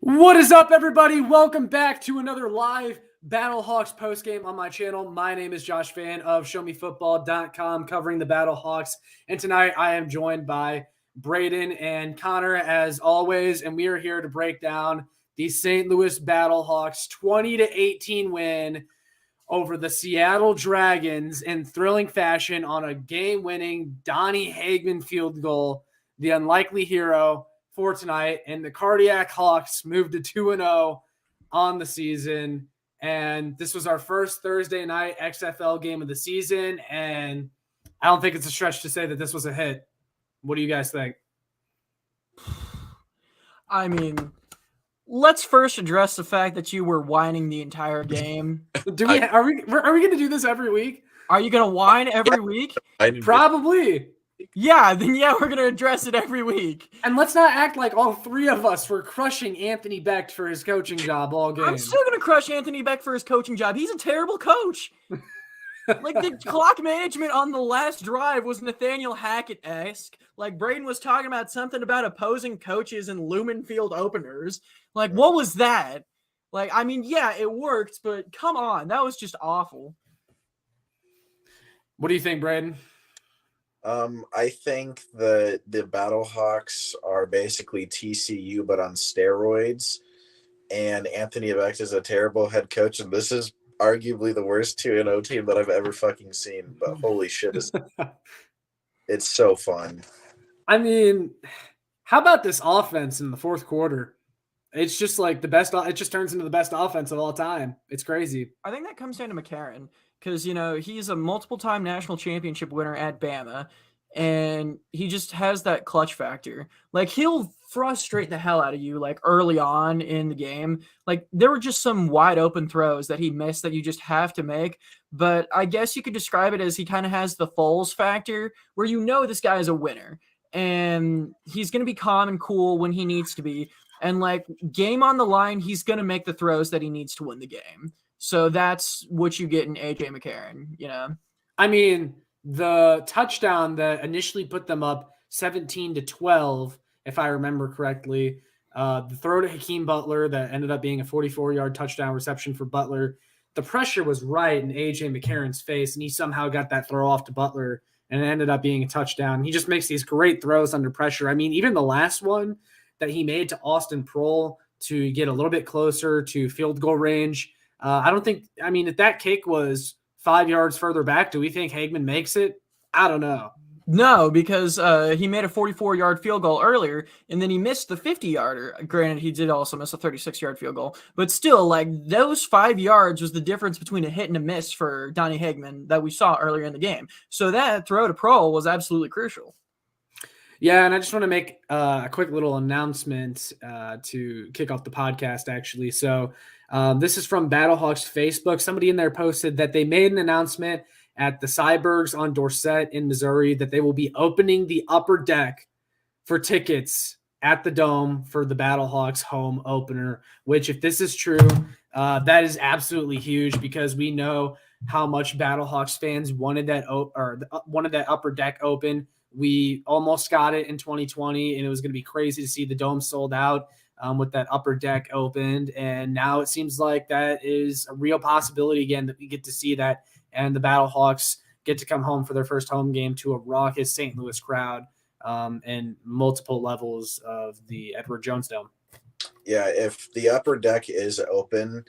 What is up, everybody? Welcome back to another live Battlehawks postgame on my channel. My name is Josh Fan of ShowMeFootball.com, covering the Battlehawks. And tonight I am joined by Braden and Connor, as always, and we are here to break down the St. Louis Battlehawks 20-18 win over the Seattle Dragons in thrilling fashion on a game-winning Donnie Hageman field goal, the unlikely hero for tonight. And the Cardiac Hawks moved to 2-0 on the season. And this was our first Thursday night XFL game of the season. And I don't think it's a stretch to say that this was a hit. What do you guys think? I mean, let's first address the fact that you were whining the entire game. Are we going to do this every week? Are you going to whine every week? Probably. Yeah, then we're going to address it every week. And let's not act like all three of us were crushing Anthony Beck for his coaching job all game. I'm still going to crush Anthony Beck for his coaching job. He's a terrible coach. Like, the clock management on the last drive was Nathaniel Hackett-esque. Like, Braden was talking about something about opposing coaches and Lumen Field openers. Like, what was that? Like, I mean, yeah, it worked, but come on. That was just awful. What do you think, Braden? I think the Battlehawks are basically TCU, but on steroids. And Anthony Beck is a terrible head coach, and this is arguably the worst 2-0 team that I've ever fucking seen. But holy shit, it's so fun. I mean, how about this offense in the fourth quarter? It's just like the best. It just turns into the best offense of all time. It's crazy. I think that comes down to McCarron. Because, you know, he's a multiple-time national championship winner at Bama, and he just has that clutch factor. Like, he'll frustrate the hell out of you, like, early on in the game. Like, there were just some wide-open throws that he missed that you just have to make. But I guess you could describe it as he kind of has the Foles factor, where you know this guy is a winner. And he's going to be calm and cool when he needs to be. And, like, game on the line, he's going to make the throws that he needs to win the game. So that's what you get in A.J. McCarron, you know? I mean, the touchdown that initially put them up 17-12, if I remember correctly, the throw to Hakeem Butler that ended up being a 44-yard touchdown reception for Butler, the pressure was right in A.J. McCarron's face, and he somehow got that throw off to Butler, and it ended up being a touchdown. He just makes these great throws under pressure. I mean, even the last one that he made to Austin Proehl to get a little bit closer to field goal range, I don't think – I mean, if that kick was 5 yards further back, do we think Hageman makes it? I don't know. No, because he made a 44-yard field goal earlier, and then he missed the 50-yarder. Granted, he did also miss a 36-yard field goal. But still, like, those 5 yards was the difference between a hit and a miss for Donnie Hageman that we saw earlier in the game. So that throw to Proehl was absolutely crucial. Yeah, and I just want to make a quick little announcement to kick off the podcast, actually. So this is from Battlehawks Facebook. Somebody in there posted that they made an announcement at the Cybergs on Dorset in Missouri that they will be opening the upper deck for tickets at the Dome for the Battlehawks home opener, which, if this is true, that is absolutely huge, because we know how much Battlehawks fans wanted that upper deck open. We almost got it in 2020, and it was going to be crazy to see the Dome sold out with that upper deck opened. And now it seems like that is a real possibility again, that we get to see that, and the Battlehawks get to come home for their first home game to a raucous St. Louis crowd and multiple levels of the Edward Jones Dome. Yeah, if the upper deck is open,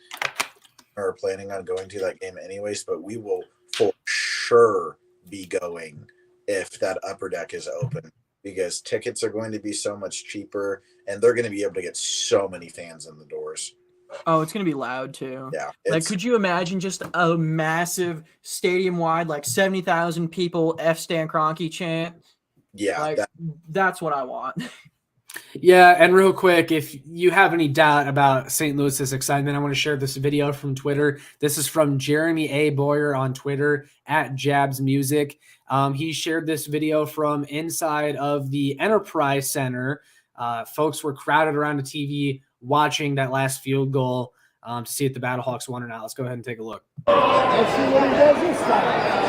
we're planning on going to that game anyways, but we will for sure be going if that upper deck is open, because tickets are going to be so much cheaper, and they're going to be able to get so many fans in the doors. Oh, it's going to be loud too. Yeah. Like, could you imagine just a massive stadium-wide, like 70,000 people F Stan Kroenke chant? Yeah. Like, that's what I want. Yeah, and real quick, if you have any doubt about St. Louis's excitement, I want to share this video from Twitter. This is from Jeremy A. Boyer on Twitter @JabsMusic. He shared this video from inside of the Enterprise Center. Folks were crowded around the TV watching that last field goal to see if the Battlehawks won or not. Let's go ahead and take a look. Let's see what he does this time.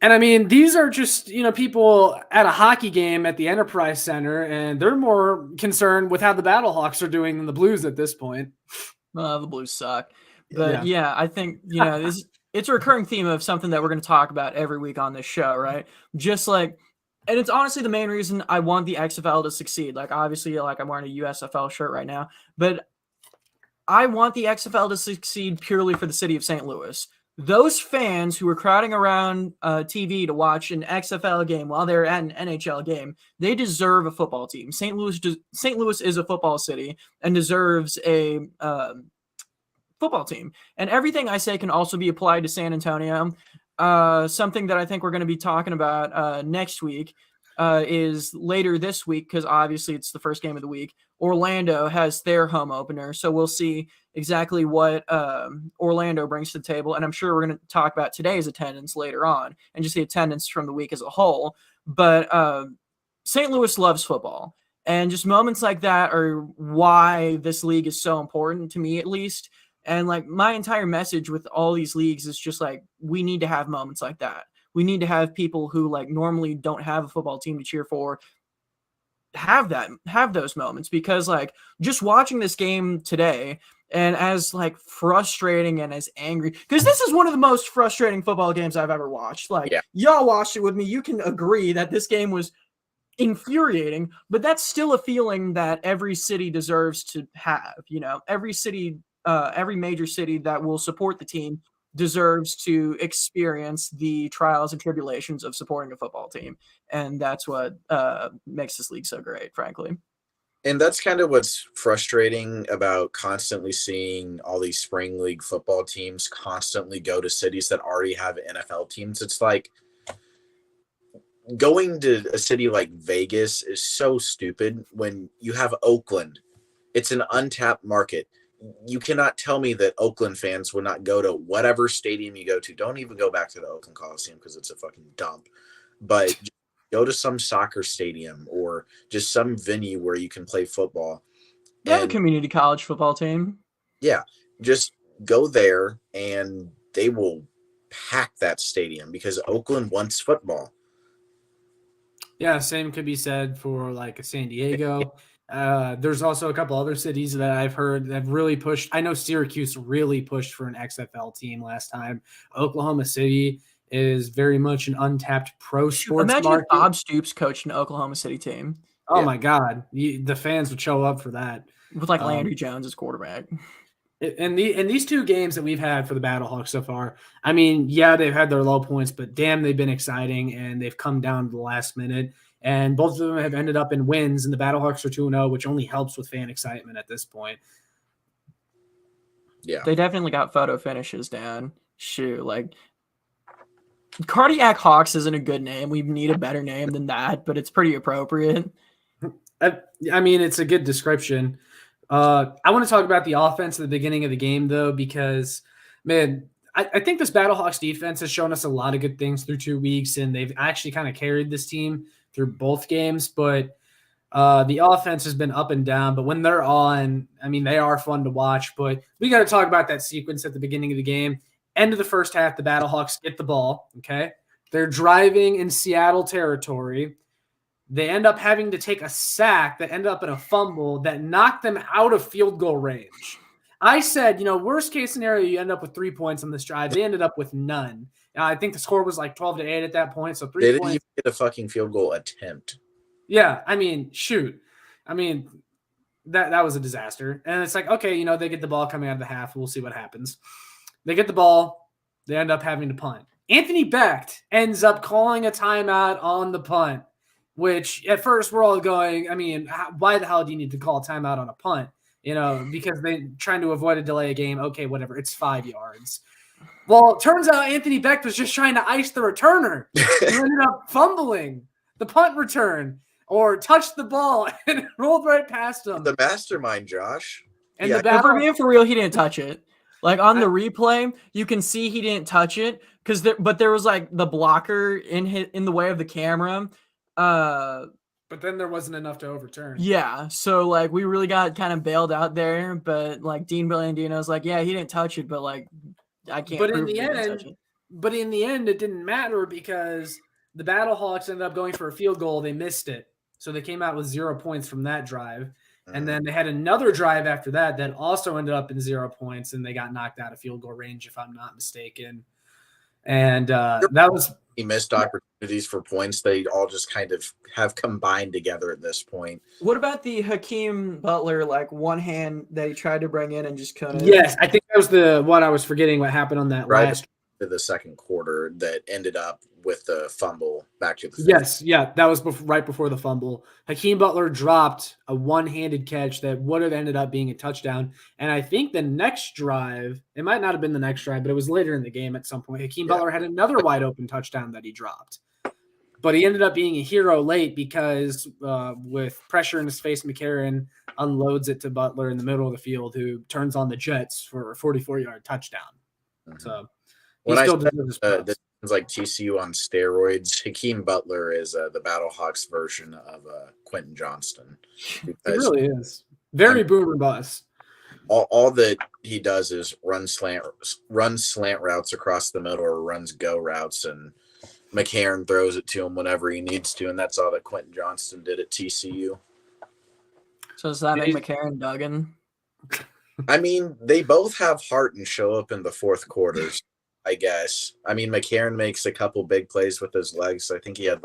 And I mean, these are just, people at a hockey game at the Enterprise Center, and they're more concerned with how the Battlehawks are doing than the Blues at this point. The Blues suck. But yeah, I think, it's a recurring theme of something that we're going to talk about every week on this show, right? Just like, and it's honestly the main reason I want the XFL to succeed. Like, obviously, like I'm wearing a USFL shirt right now, but I want the XFL to succeed purely for the city of St. Louis. Those fans who are crowding around TV to watch an XFL game while they're at an NHL game, they deserve a football team. St. Louis is a football city and deserves a football team. And everything I say can also be applied to San Antonio. Something that I think we're going to be talking about next week is later this week, because obviously it's the first game of the week. Orlando has their home opener, so we'll see exactly what Orlando brings to the table. And I'm sure we're going to talk about today's attendance later on and just the attendance from the week as a whole. But St. Louis loves football. And just moments like that are why this league is so important to me, at least. And like my entire message with all these leagues is just like, we need to have moments like that. We need to have people who like normally don't have a football team to cheer for have those moments, because like just watching this game today, and as like frustrating and as angry, because this is one of the most frustrating football games I've ever watched. Like y'all watched it with me. You can agree that this game was infuriating, but that's still a feeling that every city deserves to have. Every city, every major city that will support the team deserves to experience the trials and tribulations of supporting a football team. And that's what makes this league so great, frankly. And that's kind of what's frustrating about constantly seeing all these spring league football teams constantly go to cities that already have NFL teams. It's like going to a city like Vegas is so stupid when you have Oakland. It's an untapped market. You cannot tell me that Oakland fans would not go to whatever stadium you go to. Don't even go back to the Oakland Coliseum because it's a fucking dump. But go to some soccer stadium or just some venue where you can play football. They have a community college football team. Yeah, just go there and they will pack that stadium because Oakland wants football. Yeah, same could be said for like a San Diego. There's also a couple other cities that I've heard that have really pushed. I know Syracuse really pushed for an XFL team last time. Oklahoma City is very much an untapped pro sports Imagine market. if Bob Stoops coached an Oklahoma City team. Oh my God, the fans would show up for that with like Landry Jones as quarterback. And these two games that we've had for the Battlehawks so far, I mean, yeah, they've had their low points, but damn, they've been exciting and they've come down to the last minute. And both of them have ended up in wins, and the Battlehawks are 2-0, which only helps with fan excitement at this point. Yeah. They definitely got photo finishes down. Shoot, like Cardiac Hawks isn't a good name. We need a better name than that, but it's pretty appropriate. I mean, it's a good description. I want to talk about the offense at the beginning of the game, though, because, man, I think this Battlehawks defense has shown us a lot of good things through 2 weeks, and they've actually kind of carried this team through both games. But the offense has been up and down. But when they're on, I mean, they are fun to watch. But we got to talk about that sequence at the beginning of the game. End of the first half, the Battlehawks get the ball, okay? They're driving in Seattle territory. They end up having to take a sack that ended up in a fumble that knocked them out of field goal range. I said, worst case scenario, you end up with 3 points on this drive. They ended up with none. I think the score was like 12-8 at that point. So 3 They points. didn't even get a fucking field goal attempt. Yeah, I mean, shoot. I mean, that was a disaster. And it's like, okay, they get the ball coming out of the half. We'll see what happens. They get the ball. They end up having to punt. Anthony Becht ends up calling a timeout on the punt, which at first we're all going, I mean, why the hell do you need to call a timeout on a punt? Because they're trying to avoid a delay of game. Okay, whatever. It's 5 yards. Well, it turns out Anthony Becht was just trying to ice the returner. He ended up fumbling the punt return or touched the ball and it rolled right past him. The mastermind, Josh. And Yeah, the battle, for being for real, he didn't touch it. Like on the replay, you can see he didn't touch it but there was like the blocker in the way of the camera. But then there wasn't enough to overturn. Yeah, so like we really got kind of bailed out there, but like Dean Blandino's like, yeah, he didn't touch it, but like I can't. But in the end, But in the end, it didn't matter because the Battlehawks ended up going for a field goal. They missed it. So they came out with 0 points from that drive. And then they had another drive after that that also ended up in 0 points, and they got knocked out of field goal range, if I'm not mistaken. And that was – he missed opportunities for points. They all just kind of have combined together at this point. What about the Hakeem Butler, like, one hand that he tried to bring in and just couldn't? Yes, I think that was the what I was forgetting what happened on that last – to the second quarter that ended up with the fumble back to the fifth. Yes, yeah, that was right before the fumble. Hakeem Butler dropped a one-handed catch that would have ended up being a touchdown. And I think the next drive, it might not have been the next drive, but it was later in the game at some point. Hakeem Butler had another wide-open touchdown that he dropped. But he ended up being a hero late because with pressure in his face, McCarron unloads it to Butler in the middle of the field, who turns on the Jets for a 44-yard touchdown. Mm-hmm. So when I said this is like TCU on steroids, Hakeem Butler is the Battlehawks version of Quentin Johnston. It really is. Very boomer bust. All that he does is run slant routes across the middle or runs go routes, and McCarron throws it to him whenever he needs to, and that's all that Quentin Johnston did at TCU. So does that make McCarron Duggan? I mean, they both have heart and show up in the fourth quarters, I guess. I mean, McCarron makes a couple big plays with his legs. I think he had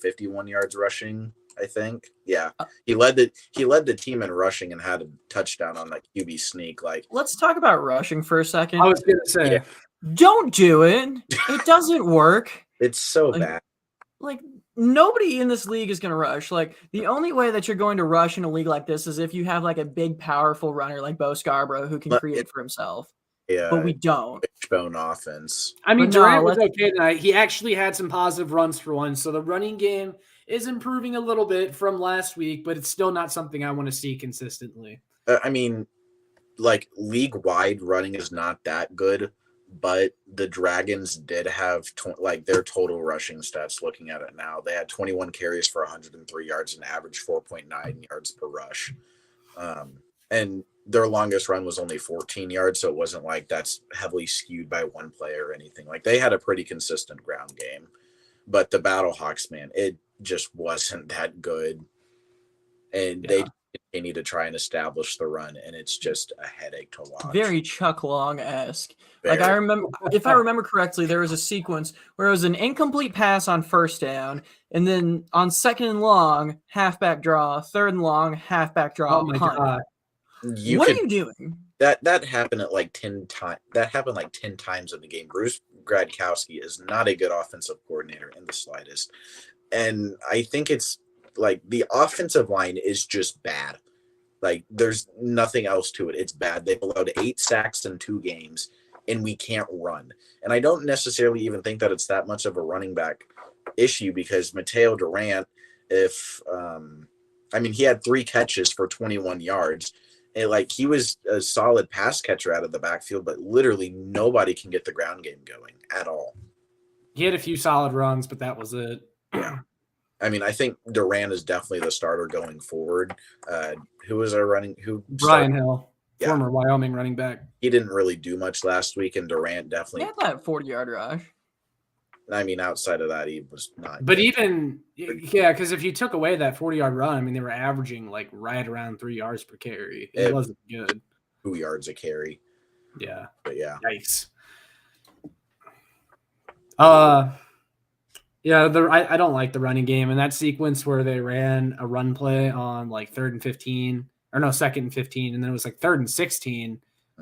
51 yards rushing, I think. Yeah. He led the team in rushing and had a touchdown on QB sneak. Let's talk about rushing for a second. I was going to say, don't do it. It doesn't work. It's so bad. Nobody in this league is going to rush. The only way that you're going to rush in a league like this is if you have a big, powerful runner like Bo Scarborough who can create for himself. Yeah, but we don't. Fishbone offense. I mean, Durant was okay tonight. He actually had some positive runs for once. So the running game is improving a little bit from last week, but it's still not something I want to see consistently. I mean, league-wide running is not that good, but the Dragons did have their total rushing stats. Looking at it now, they had 21 carries for 103 yards and average 4.9 yards per rush. And their longest run was only 14 yards, so it wasn't that's heavily skewed by one player or anything. They had a pretty consistent ground game. But the Battlehawks, man, it just wasn't that good. And they continue to try and establish the run, and it's just a headache to watch. Very Chuck Long-esque. I remember, if I remember correctly, there was a sequence where it was an incomplete pass on first down, and then on second and long, halfback draw, third and long, halfback draw. Oh my God. What are you doing? That happened at 10 times. That happened 10 times in the game. Bruce Gradkowski is not a good offensive coordinator in the slightest. And I think it's the offensive line is just bad. There's nothing else to it. It's bad. They've allowed 8 sacks in 2 games, and we can't run. And I don't necessarily even think that it's that much of a running back issue because Mateo Durant, he had 3 catches for 21 yards. And he was a solid pass catcher out of the backfield, but literally nobody can get the ground game going at all. He had a few solid runs, but that was it. Yeah. I think Durant is definitely the starter going forward. Who was our running? Brian Hill, former Wyoming running back. He didn't really do much last week, and Durant definitely. He had that 40-yard rush. Outside of that, he was not. But because if you took away that 40-yard run, they were averaging right around 3 yards per carry. It wasn't good. 2 yards a carry. Yeah. But yeah. Yikes. I don't like the running game, and that sequence where they ran a run play on 3rd and 15, or no, 2nd and 15, and then it was 3rd and 16,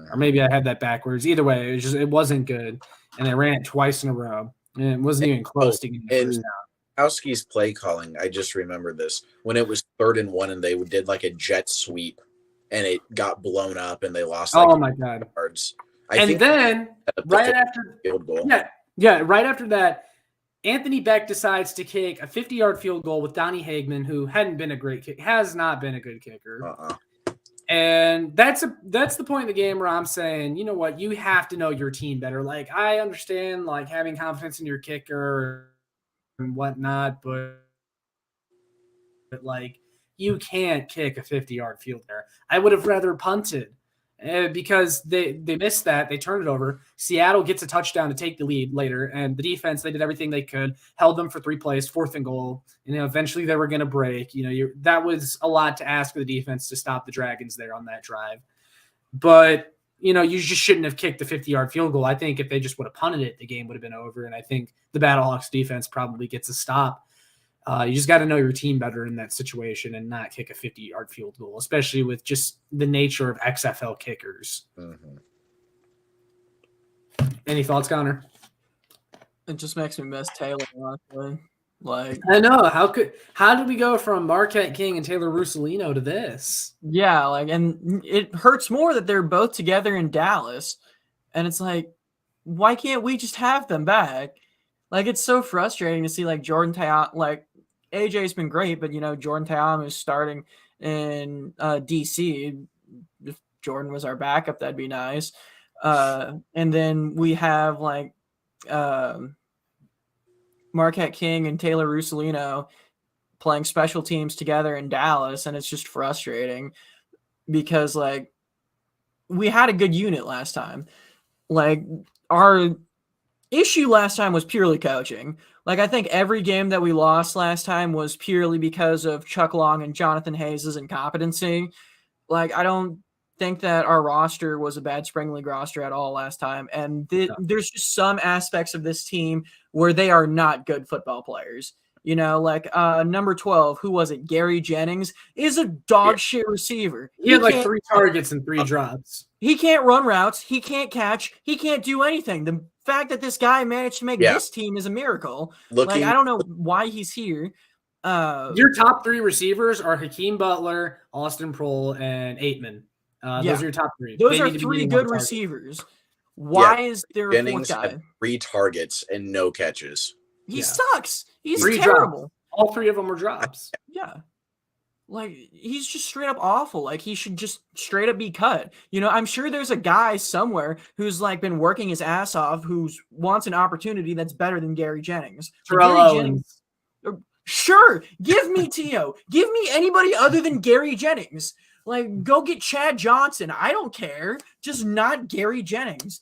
or maybe I had that backwards. Either way, it wasn't good, and they ran it twice in a row. And it wasn't even close to getting the first down. Kowski's play calling, I just remember this. When it was 3rd and 1 and they did a jet sweep and it got blown up and they lost oh my God. yards. And then right after field goal. Right after that, Anthony Beck decides to kick a 50-yard field goal with Donnie Hagman, who has not been a good kicker. And that's the point in the game where I'm saying, you know what, you have to know your team better. I understand having confidence in your kicker and whatnot, but you can't kick a 50-yard field there. I would have rather punted. because they missed that. They turned it over. Seattle gets a touchdown to take the lead later, and the defense, they did everything they could, held them for 3 plays, 4th and goal. Eventually they were going to break. That was a lot to ask for the defense to stop the Dragons there on that drive. But you just shouldn't have kicked the 50-yard field goal. I think if they just would have punted it, the game would have been over. And I think the Battlehawks defense probably gets a stop. You just got to know your team better in that situation and not kick a 50-yard field goal, especially with just the nature of XFL kickers. Mm-hmm. Any thoughts, Connor? It just makes me miss Taylor, honestly. I know. How did we go from Marquette King and Taylor Russolino to this? Yeah, and it hurts more that they're both together in Dallas. And it's like, why can't we just have them back? It's so frustrating to see Jordan Tayam, AJ's been great, but Jordan Tayam is starting in DC. If Jordan was our backup, that'd be nice. And then we have Marquette King and Taylor Russolino playing special teams together in Dallas, and it's just frustrating because we had a good unit last time. Our issue last time was purely coaching. I think every game that we lost last time was purely because of Chuck Long and Jonathan Hayes' incompetency. I don't think that our roster was a bad spring league roster at all last time. And there's just some aspects of this team where they are not good football players. Number 12, who was it? Gary Jennings is a dog shit receiver. He had 3 targets and 3 drops. He can't run routes. He can't catch. He can't do anything. The fact that this guy managed to make this team is a miracle. I don't know why he's here. Your top 3 receivers are Hakeem Butler, Austin Prohl, and Aitman. Those are your top 3. Those are 3 good receivers. Why is there a Jennings 4th guy? had 3 targets and no catches. He sucks. He's 3 terrible. Drops. All 3 of them were drops. Yeah. He's just straight up awful. He should just straight up be cut. I'm sure there's a guy somewhere who's been working his ass off who wants an opportunity that's better than Gary Jennings. Terrell Owens. Sure. Give me Tio. Give me anybody other than Gary Jennings. Go get Chad Johnson. I don't care. Just not Gary Jennings.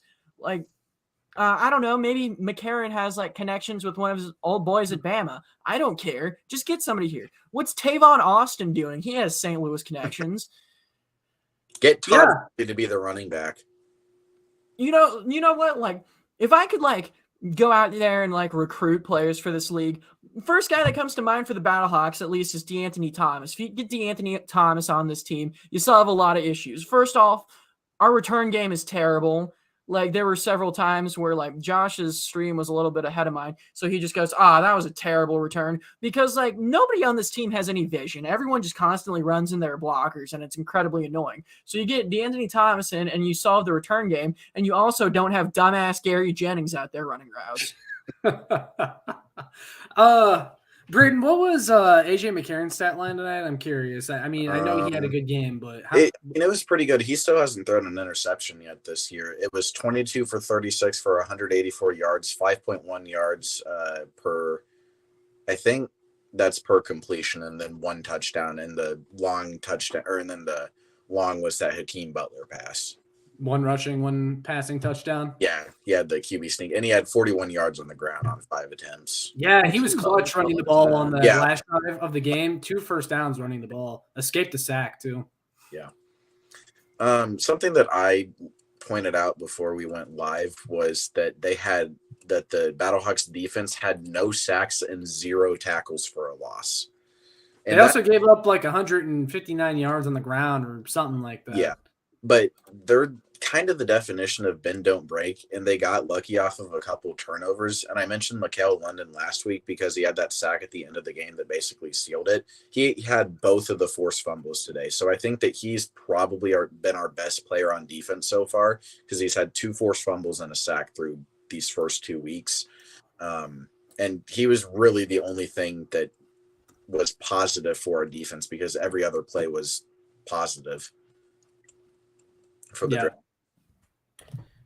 I don't know. Maybe McCarron has connections with one of his old boys at Bama. I don't care. Just get somebody here. What's Tavon Austin doing? He has St. Louis connections. Get Todd to be the running back. You know what? If I could go out there and recruit players for this league, first guy that comes to mind for the Battlehawks at least is DeAnthony Thomas. If you get DeAnthony Thomas on this team, you still have a lot of issues. First off, our return game is terrible. There were several times where Josh's stream was a little bit ahead of mine. So he just goes, that was a terrible return because nobody on this team has any vision. Everyone just constantly runs in their blockers and it's incredibly annoying. So you get DeAnthony Thomas in and you solve the return game. And you also don't have dumbass Gary Jennings out there running routes. Braden, what was AJ McCarron's stat line tonight? I'm curious. I know he had a good game, but it was pretty good. He still hasn't thrown an interception yet this year. It was 22 for 36 for 184 yards, 5.1 yards per. I think that's per completion, and then 1 touchdown, and the long touchdown, and then the long was that Hakeem Butler pass. 1 rushing, 1 passing touchdown. Yeah, he had the QB sneak, and he had 41 yards on the ground on 5 attempts. Yeah, he was clutch running the ball on the last drive of the game. 2 first downs running the ball. Escaped the sack, too. Yeah. Something that I pointed out before we went live was that the Battlehawks defense had no sacks and 0 tackles for a loss. And they also gave up 159 yards on the ground or something like that. Yeah. But they're kind of the definition of bend, don't break, and they got lucky off of a couple turnovers. And I mentioned Mikael London last week because he had that sack at the end of the game that basically sealed it. He had both of the forced fumbles today. So I think that he's probably been our best player on defense so far because he's had 2 forced fumbles and a sack through these first 2 weeks. And he was really the only thing that was positive for our defense because every other play was positive. For the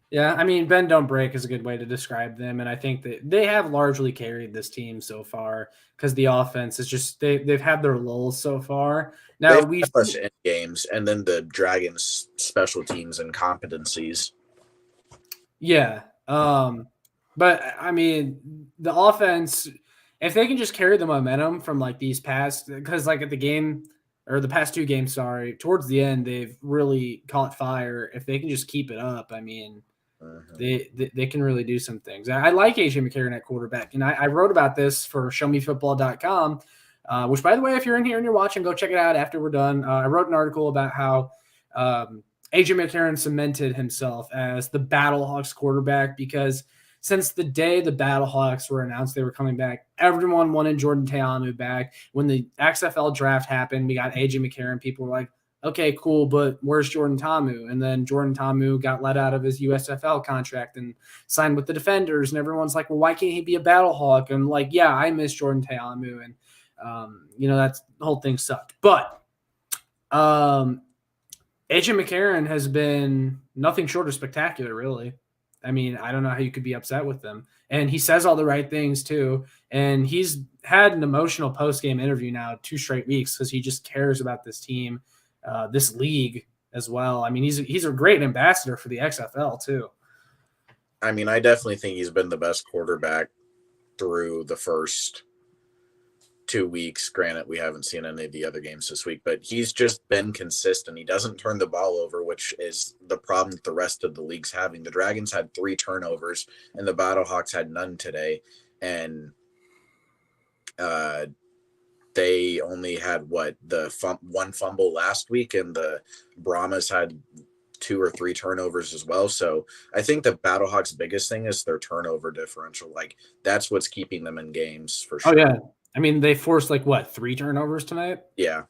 Yeah, I mean, bend don't break is a good way to describe them, and I think that they have largely carried this team so far because the offense is just they've had their lulls so far. Now They've we kept us in games, and then the Dragons' special teams and competencies. Yeah. But I mean, the offense, if they can just carry the momentum from like these past, because like at the game or the past two games, sorry, towards the end, they've really caught fire. If they can just keep it up, I mean, they can really do some things. I like AJ McCarron at quarterback, and I wrote about this for ShowMeFootball.com, which, by the way, if you're in here and you're watching, go check it out after we're done. I wrote an article about how AJ McCarron cemented himself as the Battlehawks quarterback because since the day the Battlehawks were announced they were coming back, everyone wanted Jordan Ta'amu back. When the XFL draft happened, we got AJ McCarron. People were like, okay, cool, but where's Jordan Ta'amu? And then Jordan Ta'amu got let out of his USFL contract and signed with the Defenders. And everyone's like, well, why can't he be a Battlehawk? And like, yeah, I miss Jordan Ta'amu. And, that's the whole thing sucked. But AJ McCarron has been nothing short of spectacular, really. I mean, I don't know how you could be upset with them. And he says all the right things, too. And he's had an emotional post-game interview now 2 straight weeks because he just cares about this team, this league as well. I mean, he's a great ambassador for the XFL, too. I mean, I definitely think he's been the best quarterback through the first 2 weeks. Granted, we haven't seen any of the other games this week, but he's just been consistent. He doesn't turn the ball over, which is the problem that the rest of the league's having. The Dragons had 3 turnovers, and the Battlehawks had none today. And they only had one fumble last week, and the Brahmas had 2 or 3 turnovers as well. So I think the Battlehawks' biggest thing is their turnover differential. Like, that's what's keeping them in games for sure. Oh, yeah. I mean, they forced 3 turnovers tonight? Yeah.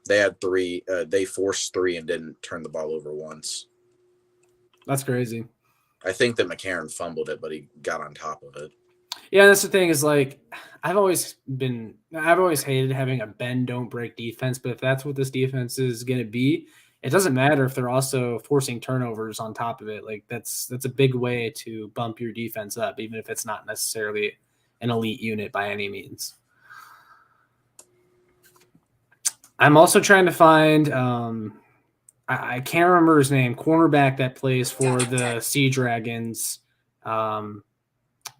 They had 3. They forced 3 and didn't turn the ball over once. That's crazy. I think that McCarron fumbled it, but he got on top of it. Yeah, that's the thing is I've always hated having a bend don't break defense, but if that's what this defense is going to be, it doesn't matter if they're also forcing turnovers on top of it. Like that's a big way to bump your defense up, even if it's not necessarily an elite unit by any means. I'm also trying to find I can't remember his name, cornerback that plays for the Sea Dragons.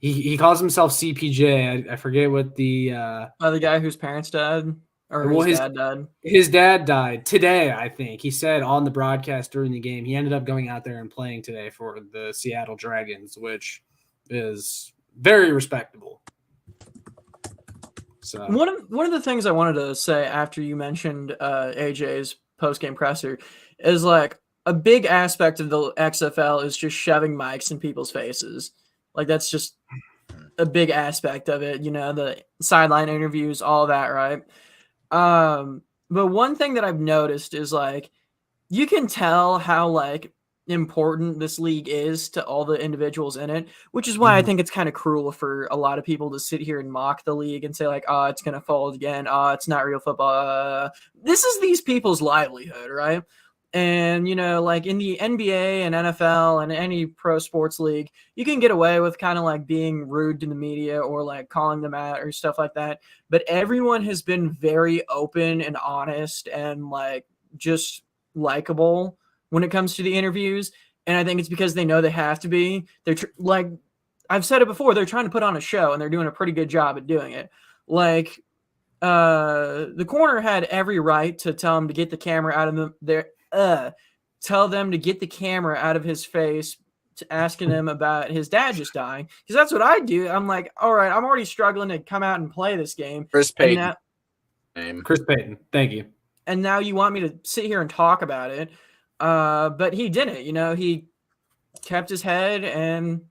He calls himself CPJ. I forget what the guy whose parents died or his dad died. His dad died today, I think. He said on the broadcast during the game. He ended up going out there and playing today for the Seattle Dragons, which is very respectable. So one of the things I wanted to say after you mentioned AJ's post-game presser is like a big aspect of the XFL is just shoving mics in people's faces. Like that's just a big aspect of it, the sideline interviews, all that, right? But one thing that I've noticed is you can tell how important this league is to all the individuals in it, which is why I think it's kind of cruel for a lot of people to sit here and mock the league and say oh, it's going to fold again. Oh, it's not real football. This is these people's livelihood, right? And, in the NBA and NFL and any pro sports league, you can get away with kind of being rude to the media or calling them out or stuff like that. But everyone has been very open and honest and just likable when it comes to the interviews. And I think it's because they know they have to be. They're I've said it before, they're trying to put on a show and they're doing a pretty good job at doing it. The corner had every right to tell him to get the camera out of tell them to get the camera out of his face, asking him about his dad just dying. Because that's what I do. I'm like, all right, I'm already struggling to come out and play this game. Chris Payton. Chris Payton. Thank you. And now you want me to sit here and talk about it. But he didn't, he kept his head and,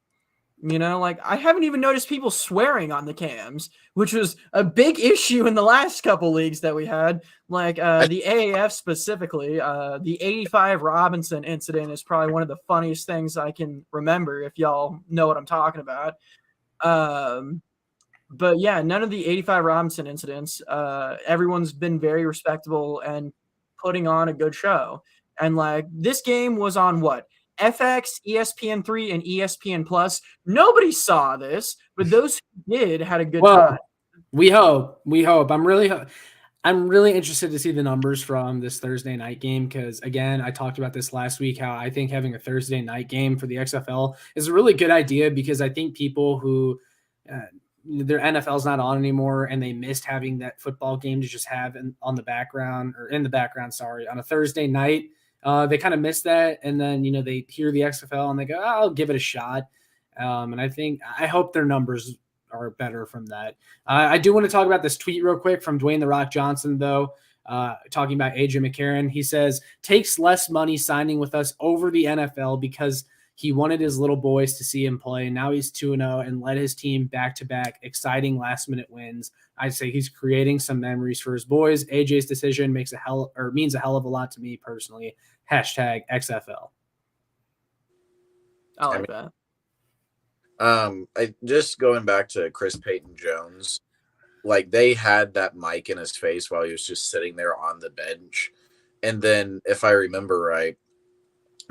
I haven't even noticed people swearing on the cams, which was a big issue in the last couple leagues that we had. The AAF specifically, the 85 Robinson incident is probably one of the funniest things I can remember, if y'all know what I'm talking about. But yeah, none of the 85 Robinson incidents, everyone's been very respectable and putting on a good show. And this game was on what? FX, ESPN3, and ESPN Plus. Nobody saw this, but those who did had a good time. We hope. I'm really interested to see the numbers from this Thursday night game because, again, I talked about this last week, how I think having a Thursday night game for the XFL is a really good idea because I think people who their NFL's not on anymore and they missed having that football game to just have in the background, on a Thursday night. They kind of miss that. And then, they hear the XFL and they go, I'll give it a shot. And I hope their numbers are better from that. I do want to talk about this tweet real quick from Dwayne "The Rock" Johnson, though, talking about AJ McCarron. He says, takes less money signing with us over the NFL because he wanted his little boys to see him play. Now he's 2-0 and led his team back-to-back exciting last-minute wins. I'd say he's creating some memories for his boys. AJ's decision means a hell of a lot to me personally. #XFL. I like that. I just going back to Chris Payton Jones, like they had that mic in his face while he was just sitting there on the bench. And then if I remember right,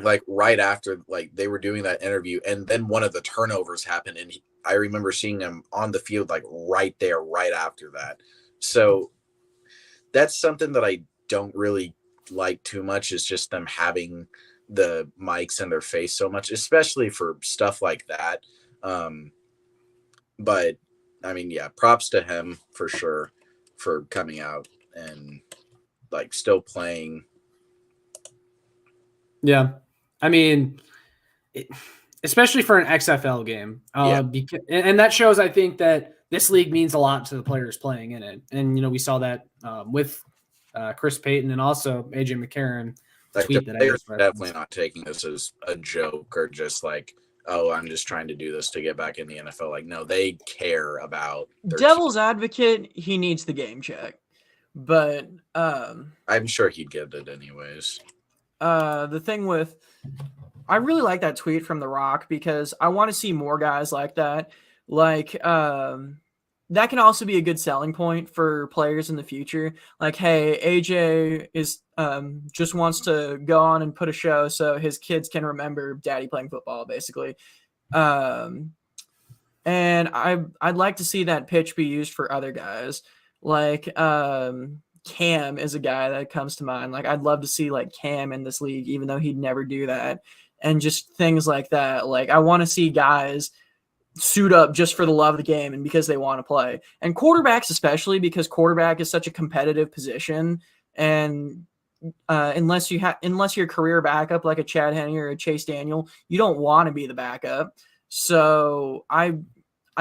like right after, like they were doing that interview and then one of the turnovers happened. And I remember seeing him on the field, like right there, right after that. So that's something that I don't really like too much, is just them having the mics in their face so much, especially for stuff like that. But I mean, yeah, props to him for sure for coming out and like still playing. Yeah. I mean, especially for an XFL game. And that shows, I think, that this league means a lot to the players playing in it. And, we saw that with Chris Payton and also AJ McCarron. Like tweet the that players are definitely not taking this as a joke or just like, oh, I'm just trying to do this to get back in the NFL. Like, no, they care about their Devil's advocate, he needs the game check. But I'm sure he'd get it anyways. The thing with, I really like that tweet from The Rock because I want to see more guys like that. Like, that can also be a good selling point for players in the future. Like, hey, AJ is just wants to go on and put a show so his kids can remember daddy playing football, basically. And I'd like to see that pitch be used for other guys. Like, Cam is a guy that comes to mind. Like, I'd love to see like Cam in this league, even though he'd never do that. And just things like that. Like, I want to see guys suit up just for the love of the game and because they want to play. And quarterbacks, especially because quarterback is such a competitive position. And unless you're a career backup like a Chad Henne or a Chase Daniel, you don't want to be the backup. So I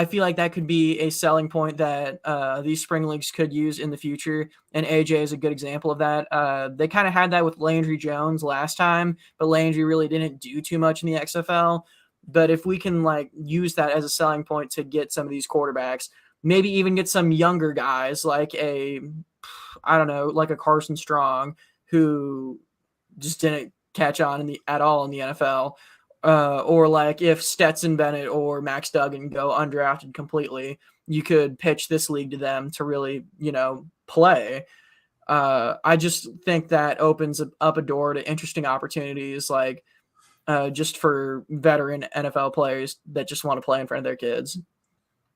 feel like that could be a selling point that these spring leagues could use in the future, and AJ is a good example of that. They kind of had that with Landry Jones last time, but Landry really didn't do too much in the XFL. But if we can like use that as a selling point to get some of these quarterbacks, maybe even get some younger guys like like a Carson Strong who just didn't catch on at all in the NFL. Or like if Stetson Bennett or Max Duggan go undrafted completely, you could pitch this league to them to really, play. I just think that opens up a door to interesting opportunities, like just for veteran NFL players that just want to play in front of their kids.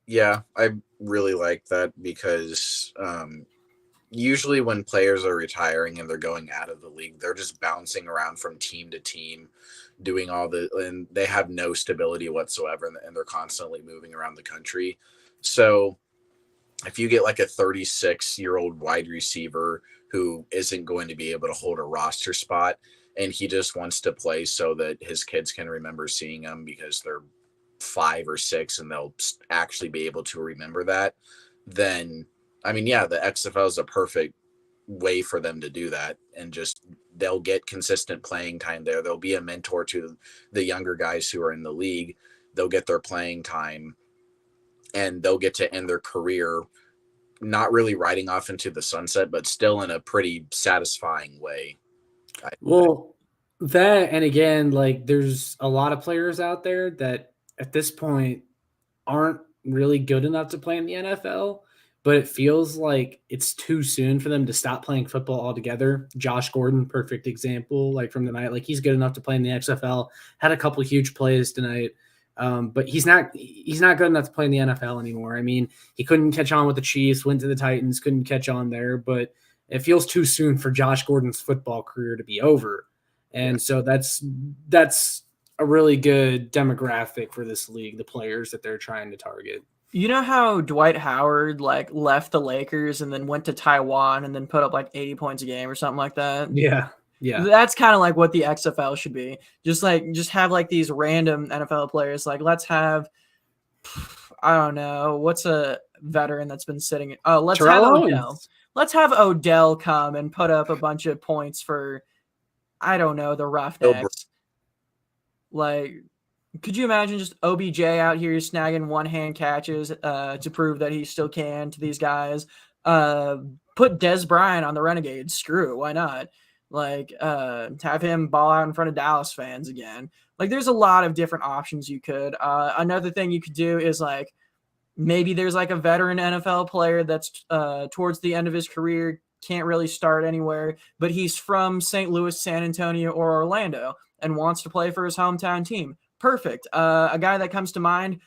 Yeah, I really like that because usually when players are retiring and they're going out of the league, they're just bouncing around from team to team, doing and they have no stability whatsoever, and they're constantly moving around the country. So if you get like a 36-year-old wide receiver who isn't going to be able to hold a roster spot and he just wants to play so that his kids can remember seeing him because they're 5 or 6 and they'll actually be able to remember that, then I mean, yeah, the XFL is a perfect way for them to do that. And just they'll get consistent playing time there. They'll be a mentor to the younger guys who are in the league. They'll get their playing time and they'll get to end their career not really riding off into the sunset, but still in a pretty satisfying way. Well, that, and again, like there's a lot of players out there that at this point aren't really good enough to play in the NFL. but it feels like it's too soon for them to stop playing football altogether. Josh Gordon, perfect example, like from the night, like he's good enough to play in the XFL, had a couple huge plays tonight. But he's not good enough to play in the NFL anymore. I mean, he couldn't catch on with the Chiefs, went to the Titans, couldn't catch on there, but it feels too soon for Josh Gordon's football career to be over. And so that's a really good demographic for this league, the players that they're trying to target. You know how Dwight Howard like left the Lakers and then went to Taiwan and then put up like 80 points a game or something like that? Yeah. Yeah. That's kind of like what the XFL should be. Just have like these random NFL players. Like let's have, I don't know, what's a veteran that's been sitting? Oh, let's have Odell. Let's have Odell come and put up a bunch of points for, I don't know, the Roughnecks. Like, could you imagine just OBJ out here snagging one-hand catches to prove that he still can to these guys? Put Des Bryant on the Renegades. Screw it. Why not? Like, have him ball out in front of Dallas fans again. Like, there's a lot of different options you could. Another thing you could do is, like, maybe there's, like, a veteran NFL player that's towards the end of his career, can't really start anywhere, but he's from St. Louis, San Antonio, or Orlando and wants to play for his hometown team. Perfect. A guy that comes to mind,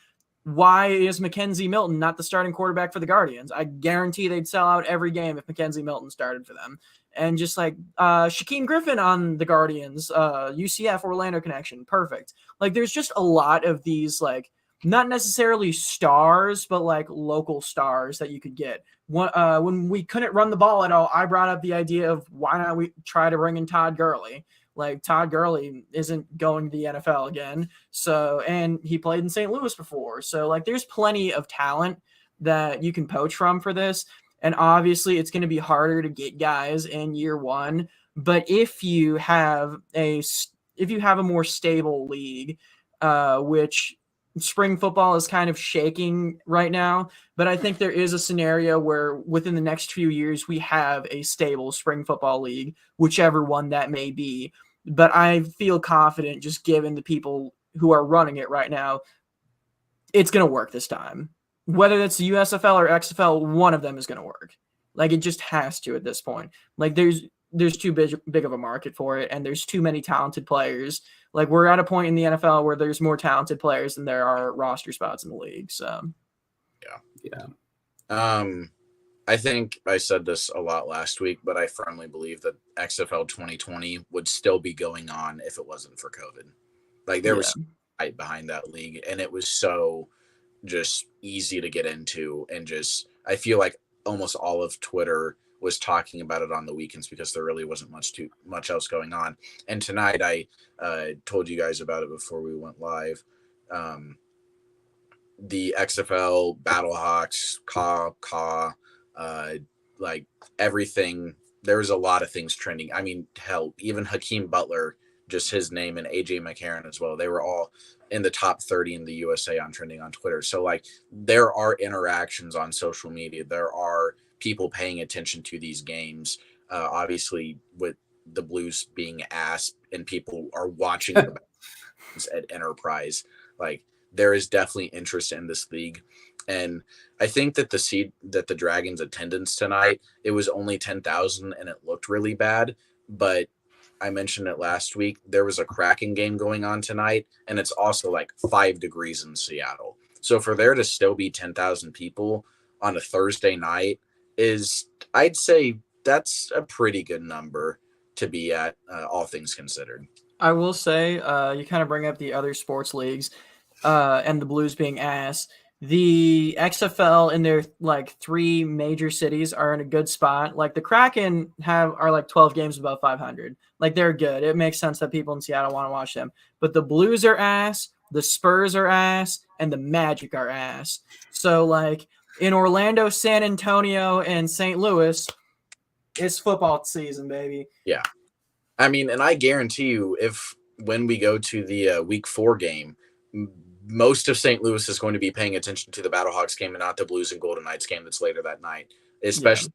why is Mackenzie Milton not the starting quarterback for the Guardians? I guarantee they'd sell out every game if Mackenzie Milton started for them. And just like Shaquem Griffin on the Guardians, UCF Orlando connection. Perfect. Like there's just a lot of these, like, not necessarily stars, but like local stars that you could get. When we couldn't run the ball at all, I brought up the idea of why not we try to bring in Todd Gurley. Like Todd Gurley isn't going to the NFL again. So, and he played in St. Louis before. So like there's plenty of talent that you can poach from for this. And obviously it's going to be harder to get guys in year one. But if you have a more stable league, which spring football is kind of shaking right now, but I think there is a scenario where within the next few years we have a stable spring football league, whichever one that may be. But I feel confident, just given the people who are running it right now, it's going to work this time. Whether it's the USFL or XFL, one of them is going to work. Like it just has to at this point. Like there's too big of a market for it, and there's too many talented players. Like we're at a point in the NFL where there's more talented players than there are roster spots in the league. So, yeah. I think I said this a lot last week, but I firmly believe that XFL 2020 would still be going on if it wasn't for COVID. Like there was hype behind that league, and it was so just easy to get into, and just I feel like almost all of Twitter was talking about it on the weekends because there really wasn't much else going on. And tonight I told you guys about it before we went live. The XFL, Battlehawks, like everything, there was a lot of things trending. I mean, hell, even Hakeem Butler, just his name, and AJ McCarron as well. They were all in the top 30 in the USA on trending on Twitter. So like there are interactions on social media. There are people paying attention to these games. Obviously with the Blues being asked and people are watching at Enterprise, like there is definitely interest in this league. And I think that the Dragons attendance tonight, it was only 10,000 and it looked really bad, but I mentioned it last week. There was a Kraken game going on tonight, and it's also like 5 degrees in Seattle. So for there to still be 10,000 people on a Thursday night I'd say that's a pretty good number to be at, all things considered. I will say, you kind of bring up the other sports leagues and the Blues being ass. The XFL in their like 3 major cities are in a good spot. Like the Kraken are like 12 games above 500. Like they're good. It makes sense that people in Seattle want to watch them. But the Blues are ass, the Spurs are ass, and the Magic are ass. So like in Orlando, San Antonio, and St. Louis, it's football season, baby. Yeah. I mean, and I guarantee you, when we go to the week 4 game, most of St. Louis is going to be paying attention to the Battlehawks game and not the Blues and Golden Knights game that's later that night, especially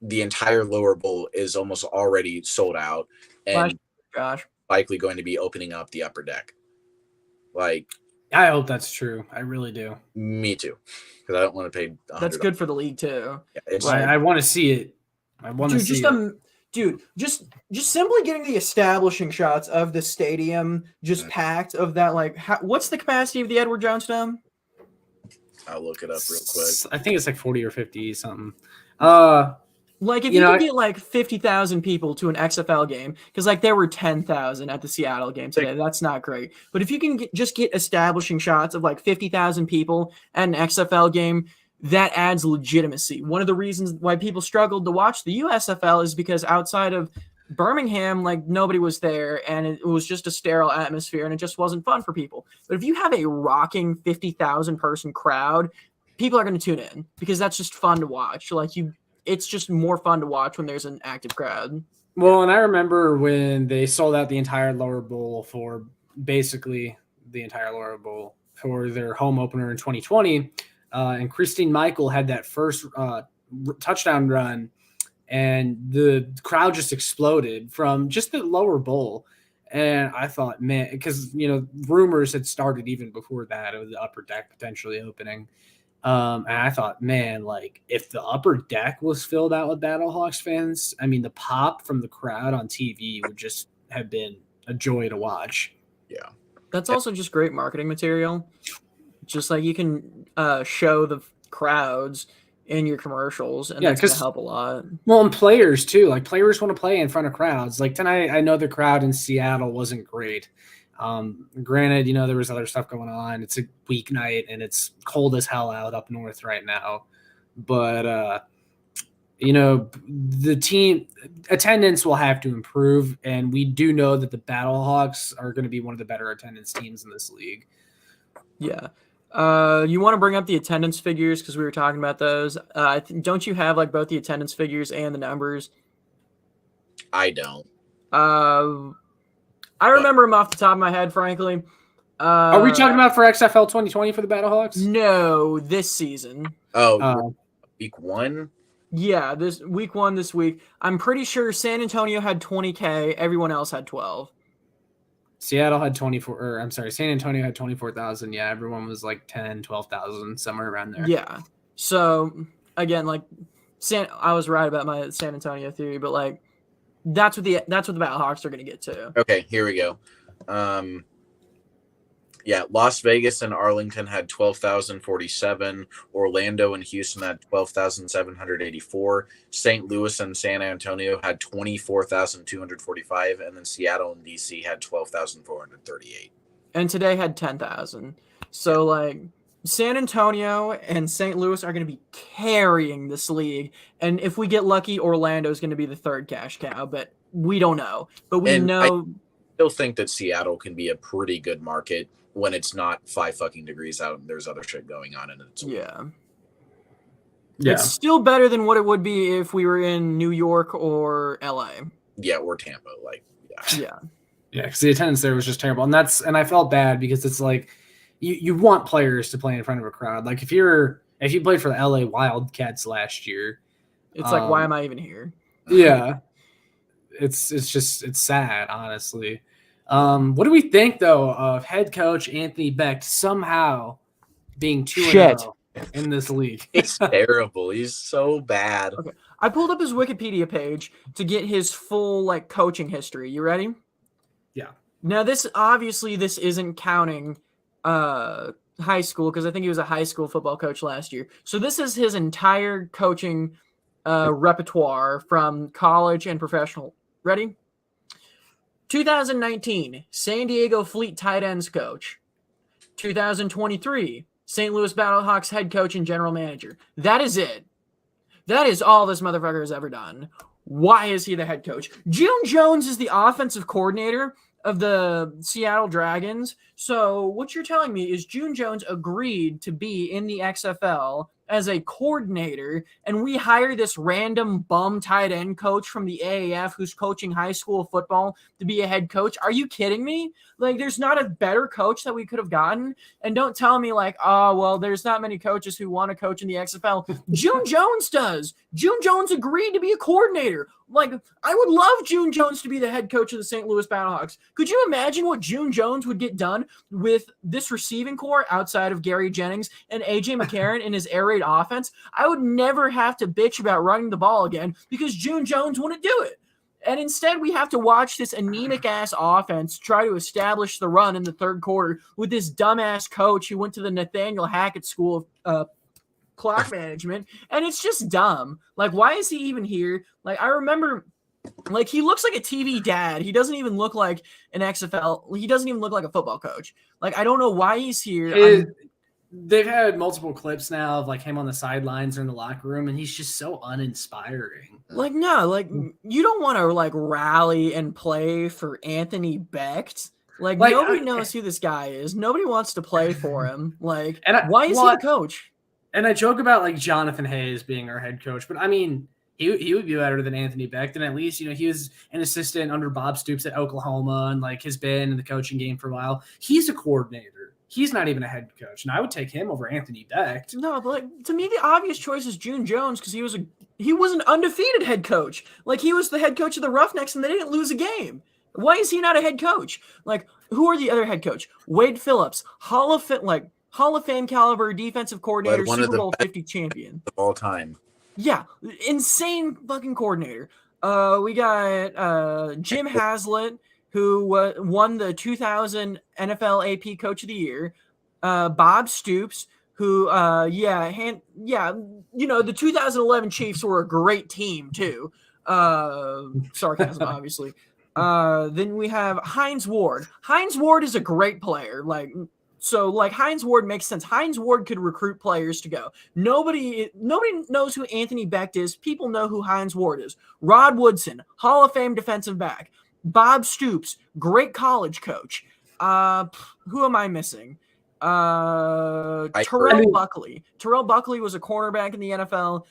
the entire lower bowl is almost already sold out and likely going to be opening up the upper deck. Like I hope that's true. I really do. Me too, because I don't want to pay. That's good for the league too. Yeah, it's I want to see it. I want to Dude, see it. Dude, just simply getting the establishing shots of the stadium just packed of that. Like, what's the capacity of the Edward Jones Dome? I'll look it up real quick. I think it's like 40 or 50 something. Like, if you could get like 50,000 people to an XFL game, because like there were 10,000 at the Seattle game today, that's not great. But if you can just get establishing shots of like 50,000 people at an XFL game, that adds legitimacy. One of the reasons why people struggled to watch the USFL is because outside of Birmingham, like nobody was there, and it was just a sterile atmosphere, and it just wasn't fun for people. But if you have a rocking 50,000 person crowd, people are going to tune in because that's just fun to watch. It's just more fun to watch when there's an active crowd. Well, and I remember when they sold out the entire lower bowl for basically the entire lower bowl for their home opener in 2020. And Christine Michael had that first touchdown run, and the crowd just exploded from just the lower bowl. And I thought, man, because, rumors had started even before that of the upper deck potentially opening. And I thought, man, like if the upper deck was filled out with Battlehawks fans, I mean, the pop from the crowd on TV would just have been a joy to watch. Yeah. That's also just great marketing material. Just like you can show the crowds in your commercials, and that's going to help a lot. Well, and players too. Like players want to play in front of crowds. Like tonight, I know the crowd in Seattle wasn't great. Granted, there was other stuff going on. It's a weeknight and it's cold as hell out up north right now. But, the team attendance will have to improve. And we do know that the Battlehawks are going to be one of the better attendance teams in this league. Yeah. You want to bring up the attendance figures because we were talking about those. Don't you have like both the attendance figures and the numbers? I don't. I remember them off the top of my head, frankly. Are we talking about for XFL 2020 for the Battlehawks? No, this season. Week 1? Yeah, this week 1 this week. I'm pretty sure San Antonio had 20K. Everyone else had 12. Seattle had 24, San Antonio had 24,000. Yeah, everyone was like 10, 12,000, somewhere around there. Yeah. So, again, like, I was right about my San Antonio theory, but like, that's what the Battlehawks are going to get to. Okay, here we go. Las Vegas and Arlington had 12,047. Orlando and Houston had 12,784. St. Louis and San Antonio had 24,245. And then Seattle and DC had 12,438. And today had 10,000. So, like, San Antonio and St. Louis are going to be carrying this league. And if we get lucky, Orlando is going to be the third cash cow. But we don't know. But we know. I still think that Seattle can be a pretty good market when it's not 5 fucking degrees out and there's other shit going on in it. Yeah. It's still better than what it would be if we were in New York or LA. Yeah, or Tampa. Yeah. Yeah, because the attendance there was just terrible. And I felt bad because it's like you want players to play in front of a crowd. Like if you played for the LA Wildcats last year, it's like, why am I even here? Yeah. It's sad, honestly. What do we think though of head coach Anthony Becht somehow being 2-0 in this league? It's terrible. He's so bad. Okay. I pulled up his Wikipedia page to get his full like coaching history. You ready? Yeah. Now this isn't counting high school because I think he was a high school football coach last year. So this is his entire coaching repertoire from college and professional. Ready? 2019, San Diego Fleet tight ends coach. 2023, St. Louis Battlehawks head coach and general manager. That is it. That is all this motherfucker has ever done. Why is he the head coach? June Jones is the offensive coordinator of the Seattle Dragons. So what you're telling me is June Jones agreed to be in the XFL as a coordinator, and we hire this random bum tight end coach from the AAF who's coaching high school football to be a head coach. Are you kidding me? Like, there's not a better coach that we could have gotten. And don't tell me like, oh, well, there's not many coaches who want to coach in the XFL. June Jones does. June Jones agreed to be a coordinator. Like, I would love June Jones to be the head coach of the St. Louis Battlehawks. Could you imagine what June Jones would get done with this receiving core outside of Gary Jennings and A.J. McCarron in his air raid offense? I would never have to bitch about running the ball again because June Jones wouldn't do it. And instead, we have to watch this anemic-ass offense try to establish the run in the third quarter with this dumbass coach who went to the Nathaniel Hackett School of clock management, and it's just dumb. Like, why is he even here? Like, I remember, like, he looks like a TV dad. He doesn't even look like an XFL. He doesn't even look like a football coach. Like, I don't know why he's here. They've had multiple clips now of like him on the sidelines or in the locker room, and he's just so uninspiring. Like, no, like, you don't want to like rally and play for Anthony Becht. Like nobody knows who this guy is. Nobody wants to play for him. Like, why is he the coach? And I joke about like Jonathan Hayes being our head coach, but I mean, he would be better than Anthony Becht. And at least, he was an assistant under Bob Stoops at Oklahoma and like has been in the coaching game for a while. He's a coordinator. He's not even a head coach. And I would take him over Anthony Becht. No, but like, to me, the obvious choice is June Jones because he was an undefeated head coach. Like, he was the head coach of the Roughnecks and they didn't lose a game. Why is he not a head coach? Like, who are the other head coach? Wade Phillips, Hall of Fame caliber defensive coordinator, Super Bowl 50 champion of all time. Yeah, insane fucking coordinator. We got Jim Haslett, who won the 2000 NFL AP Coach of the Year. Bob Stoops, who the 2011 Chiefs were a great team too. Sarcasm, obviously. Then we have Hines Ward. Hines Ward is a great player. So Hines Ward makes sense. Hines Ward could recruit players to go. Nobody knows who Anthony Becht is. People know who Hines Ward is. Rod Woodson, Hall of Fame defensive back. Bob Stoops, great college coach. Who am I missing? Terrell Buckley. Terrell Buckley was a cornerback in the NFL.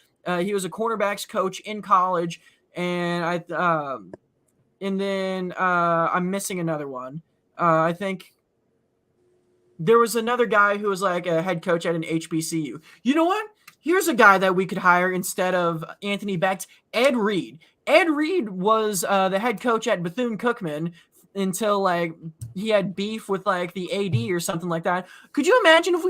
He was a cornerbacks coach in college, and I'm missing another one. I think there was another guy who was like a head coach at an HBCU. You know what? Here's a guy that we could hire instead of Anthony Becht, Ed Reed. Ed Reed was the head coach at Bethune-Cookman until he had beef with the AD or something like that. Could you imagine if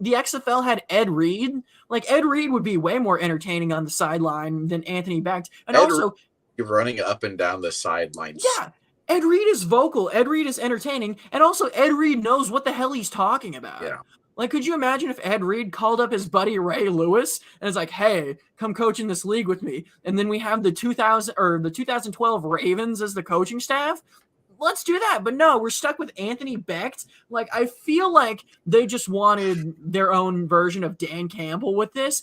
the XFL had Ed Reed? Ed Reed would be way more entertaining on the sideline than Anthony Becht. And also, you're running up and down the sidelines. Yeah. Ed Reed is vocal. Ed Reed is entertaining. And also, Ed Reed knows what the hell he's talking about. Yeah. Could you imagine if Ed Reed called up his buddy Ray Lewis and is like, hey, come coach in this league with me. And then we have the 2012 Ravens as the coaching staff. Let's do that. But no, we're stuck with Anthony Becht. I feel like they just wanted their own version of Dan Campbell with this.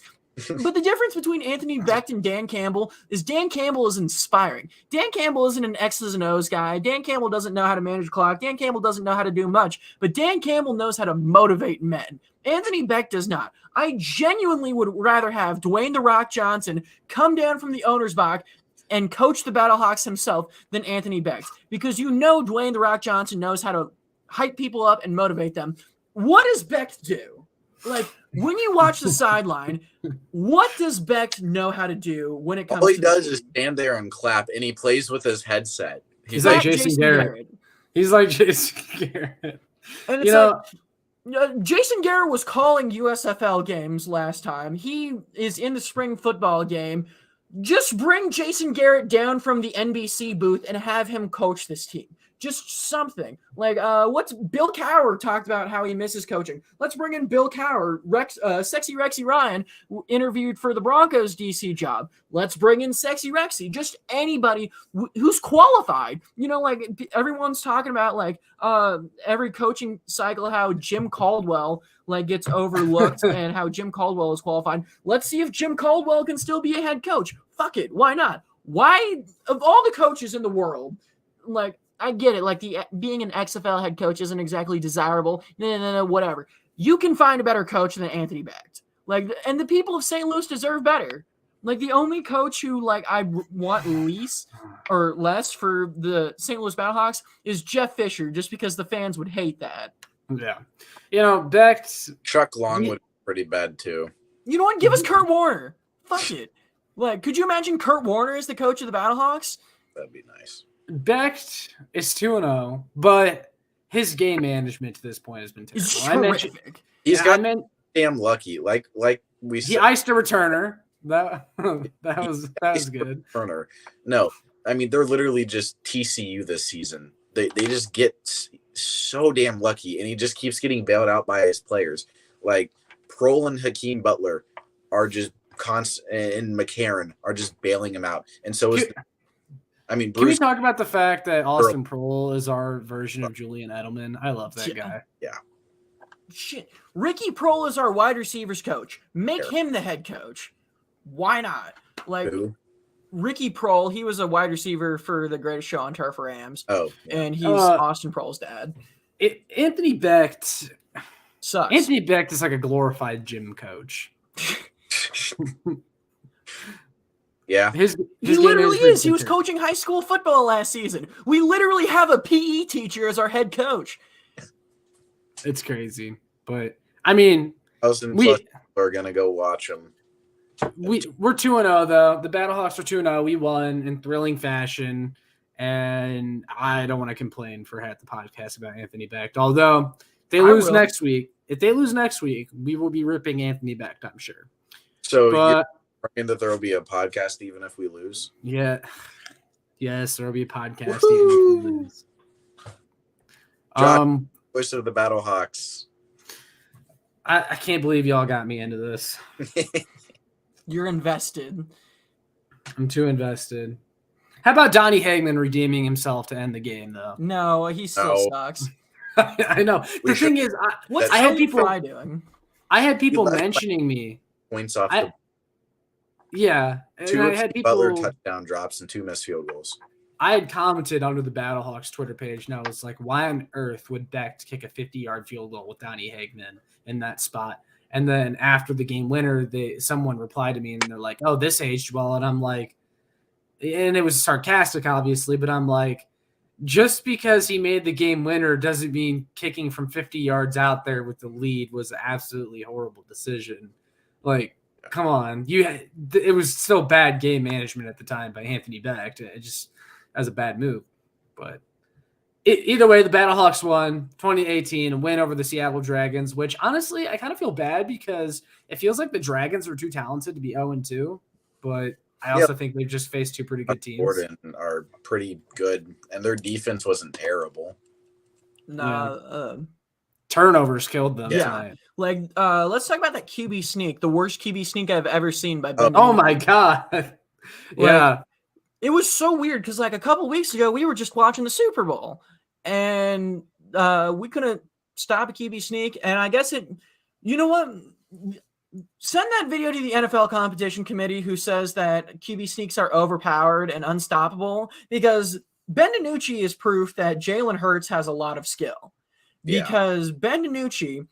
But the difference between Anthony Becht and Dan Campbell is inspiring. Dan Campbell isn't an X's and O's guy. Dan Campbell doesn't know how to manage clock. Dan Campbell doesn't know how to do much. But Dan Campbell knows how to motivate men. Anthony Becht does not. I genuinely would rather have Dwayne "The Rock" Johnson come down from the owner's box and coach the Battlehawks himself than Anthony Becht. Because Dwayne "The Rock" Johnson knows how to hype people up and motivate them. What does Becht do? When you watch the sideline, what does Becht know how to do when it comes to all he does is stand there and clap, and he plays with his headset. He's like Jason Garrett. He's like Jason Garrett. And it's Jason Garrett was calling USFL games last time. He is in the spring football game. Just bring Jason Garrett down from the NBC booth and have him coach this team. Just something. What's Bill Cowher talked about how he misses coaching. Let's bring in Bill Cowher. Sexy Rexy Ryan interviewed for the Broncos DC job. Let's bring in Sexy Rexy. Just anybody who's qualified. Everyone's talking about every coaching cycle how Jim Caldwell gets overlooked and how Jim Caldwell is qualified. Let's see if Jim Caldwell can still be a head coach. Fuck it. Why not? Why, of all the coaches in the world, I get it. Being an XFL head coach isn't exactly desirable. No, whatever. You can find a better coach than Anthony Becht. And the people of St. Louis deserve better. The only coach who I want less for the St. Louis Battlehawks is Jeff Fisher, just because the fans would hate that. Yeah. Becht. Chuck Long would be pretty bad too. You know what? Give us Kurt Warner. Fuck it. Like, could you imagine Kurt Warner as the coach of the Battlehawks? That'd be nice. Becht is 2-0, but his game management to this point has been terrible. It's horrific. He's got damn lucky. Like we he said, iced a returner. That was good. Returner. No, I mean they're literally just TCU this season. They just get so damn lucky, and he just keeps getting bailed out by his players. Like Prohl and Hakeem Butler are just constant, and McCarron are just bailing him out, and so is. Bruce. Can we talk about the fact that Austin Prohl is our version of Julian Edelman? I love that guy. Yeah. Shit. Ricky Prohl is our wide receivers coach. Make him the head coach. Why not? Like Who? Ricky Prohl, he was a wide receiver for the Greatest Show on Turf Rams. Oh. Yeah. And he's Austin Prohl's dad. Anthony Becht sucks. Anthony Becht is like a glorified gym coach. Yeah. His he literally is. He was coaching high school football last season. We literally have a PE teacher as our head coach. It's crazy. But, I mean, we are going to go watch them. We're 2-0, though. The Battlehawks are 2-0. We won in thrilling fashion. And I don't want to complain for half the podcast about Anthony Becht. Although, if they lose next week, we will be ripping Anthony Becht, I'm sure. So, you're saying that there will be a podcast even if we lose? Yeah. Yes, there will be a podcast even if we lose. Voice of the Battlehawks. I can't believe y'all got me into this. You're invested. I'm too invested. How about Donnie Hagman redeeming himself to end the game, though? No, he still sucks. I know. The thing is, what's I had people doing? I had people mentioning me. Points off yeah. And two I had people, Butler touchdown drops and 2 missed field goals. I had commented under the Battlehawks Twitter page, and I was like, why on earth would Becht kick a 50-yard field goal with Donnie Hagman in that spot? And then after the game winner, someone replied to me, and they're like, oh, this aged well. And I'm like, and it was sarcastic, obviously, but I'm like, just because he made the game winner doesn't mean kicking from 50 yards out there with the lead was an absolutely horrible decision. Like, come on. It was still bad game management at the time by Anthony Becht. It just as a bad move. But either way, the Battlehawks won 2018, a win over the Seattle Dragons, which honestly, I kind of feel bad because it feels like the Dragons are too talented to be 0-2, but I also think they've just faced two pretty good teams. Gordon are pretty good, and their defense wasn't terrible. Turnovers killed them. Yeah. Tonight. Like, let's talk about that QB sneak, the worst QB sneak I've ever seen by Ben. Oh my God. Yeah. It was so weird because like a couple weeks ago, we were just watching the Super Bowl and we couldn't stop a QB sneak. And I guess you know what? Send that video to the NFL competition committee who says that QB sneaks are overpowered and unstoppable, because Ben DiNucci is proof that Jalen Hurts has a lot of skill. Because Ben DiNucci,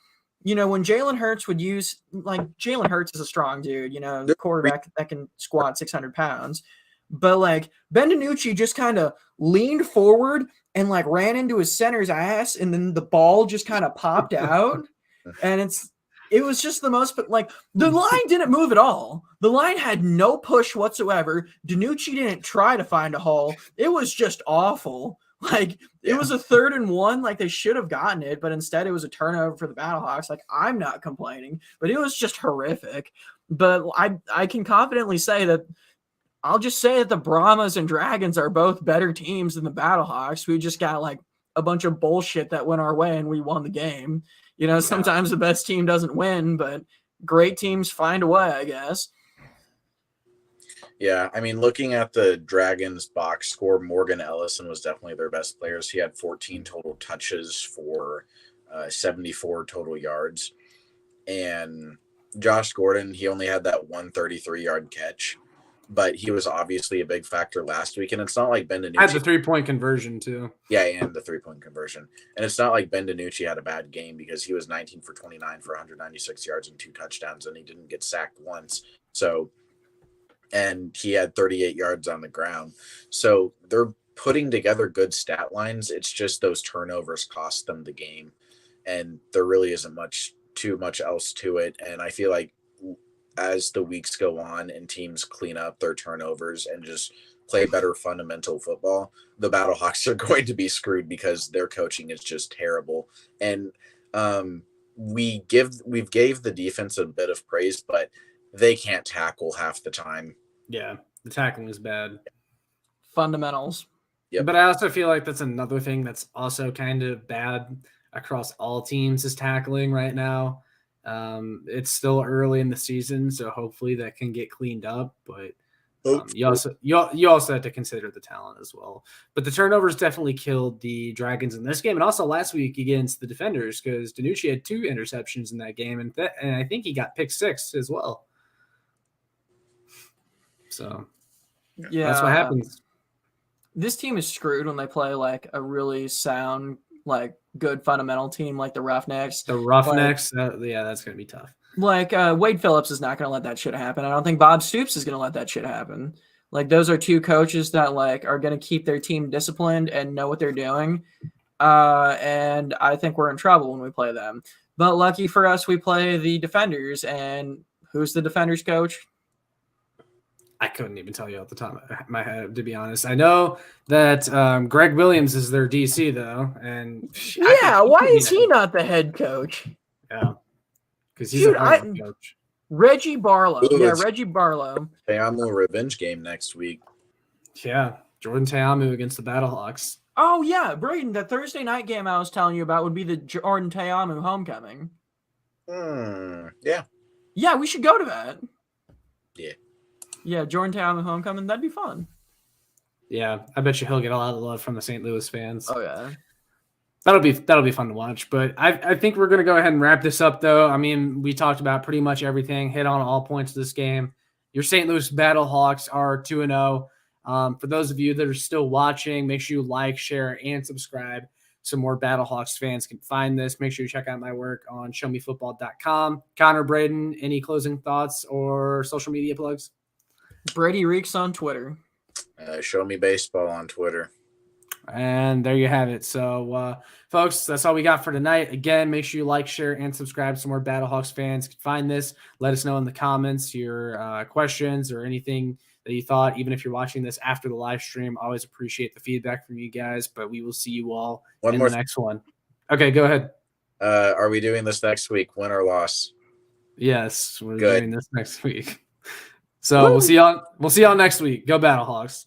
you know, when Jalen Hurts would use, like, Jalen Hurts is a strong dude, you know, the quarterback that can squat 600 pounds. But, like, Ben DiNucci just kind of leaned forward and, like, ran into his center's ass, and then the ball just kind of popped out. And it was just the most, but, like, the line didn't move at all. The line had no push whatsoever. DiNucci didn't try to find a hole. It was just awful. Like, it was a 3rd and 1. Like, they should have gotten it, but instead it was a turnover for the Battlehawks. Like, I'm not complaining, but it was just horrific. But I can confidently say that I'll just say that the Brahmas and Dragons are both better teams than the Battlehawks. We just got, like, a bunch of bullshit that went our way and we won the game. You know, sometimes the best team doesn't win, but great teams find a way, I guess. Yeah, I mean, looking at the Dragons box score, Morgan Ellison was definitely their best players. He had 14 total touches for 74 total yards. And Josh Gordon, he only had that 133-yard catch, but he was obviously a big factor last week. And it's not like Ben DiNucci had the 3-point conversion too. Yeah, and the 3-point conversion. And it's not like Ben DiNucci had a bad game, because he was 19 for 29 for 196 yards and 2 touchdowns, and he didn't get sacked once. So, and he had 38 yards on the ground. So they're putting together good stat lines. It's just those turnovers cost them the game, and there really isn't too much else to it. And I feel like as the weeks go on and teams clean up their turnovers and just play better fundamental football, the Battlehawks are going to be screwed because their coaching is just terrible. And we've gave the defense a bit of praise, but they can't tackle half the time. Yeah, the tackling is bad. Fundamentals. Yep. But I also feel like that's another thing that's also kind of bad across all teams is tackling right now. It's still early in the season, so hopefully that can get cleaned up. But you also have to consider the talent as well. But the turnovers definitely killed the Dragons in this game, and also last week against the Defenders, because Danucci had 2 interceptions in that game, and I think he got pick 6 as well. So Yeah, that's what happens. This team is screwed when they play like a really sound, like good fundamental team like the Roughnecks. The Roughnecks, yeah, that's going to be tough. Like Wade Phillips is not going to let that shit happen. I don't think Bob Stoops is going to let that shit happen. Like those are 2 coaches that like are going to keep their team disciplined and know what they're doing. And I think we're in trouble when we play them. But lucky for us, we play the Defenders. And who's the Defenders coach? I couldn't even tell you off the top of my head, to be honest. I know that Greg Williams is their DC, though. And why is he not the head coach? Yeah, because he's a head coach. Reggie Barlow. Reggie Barlow. Teamu revenge game next week. Yeah, Jordan Teamu against the Battlehawks. Oh, yeah, Braden, the Thursday night game I was telling you about would be the Jordan Teamu homecoming. Yeah. Yeah, we should go to that. Yeah. Yeah, Jordan Teamu homecoming. That'd be fun. Yeah, I bet you he'll get a lot of love from the St. Louis fans. Oh, yeah. That'll be fun to watch. But I think we're going to go ahead and wrap this up, though. I mean, we talked about pretty much everything, hit on all points of this game. Your St. Louis Battlehawks are 2-0. For those of you that are still watching, make sure you like, share, and subscribe so more Battlehawks fans can find this. Make sure you check out my work on showmefootball.com. Connor, Braden, any closing thoughts or social media plugs? Brady Reeks on Twitter. Show me baseball on Twitter. And there you have it. So, folks, that's all we got for tonight. Again, make sure you like, share, and subscribe so more Battlehawks fans can find this. Let us know in the comments your questions or anything that you thought, even if you're watching this after the live stream. I always appreciate the feedback from you guys, but we will see you all in the next one. Okay, go ahead. Are we doing this next week, win or loss? Yes, we're doing this next week. So we'll see y'all next week. Go Battlehawks.